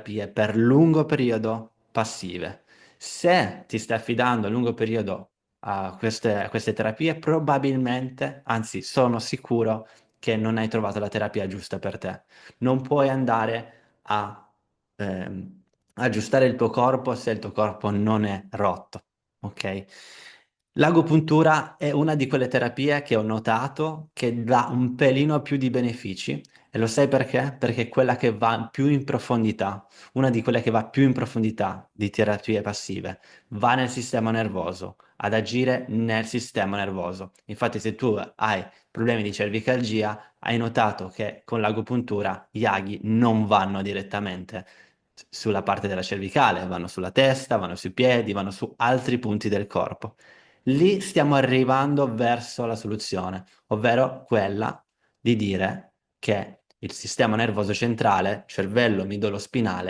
terapie per lungo periodo passive. Se ti stai affidando a lungo periodo a queste terapie, probabilmente, anzi sono sicuro che non hai trovato la terapia giusta per te. Non puoi andare a aggiustare il tuo corpo se il tuo corpo non è rotto, ok? L'agopuntura è una di quelle terapie che ho notato che dà un pelino più di benefici e lo sai perché? Perché è quella che va più in profondità, una di quelle che va più in profondità di terapie passive, va nel sistema nervoso, ad agire nel sistema nervoso. Infatti se tu hai problemi di cervicalgia, hai notato che con l'agopuntura gli aghi non vanno direttamente sulla parte della cervicale, vanno sulla testa, vanno sui piedi, vanno su altri punti del corpo. Lì stiamo arrivando verso la soluzione, ovvero quella di dire che il sistema nervoso centrale, cervello, midollo spinale,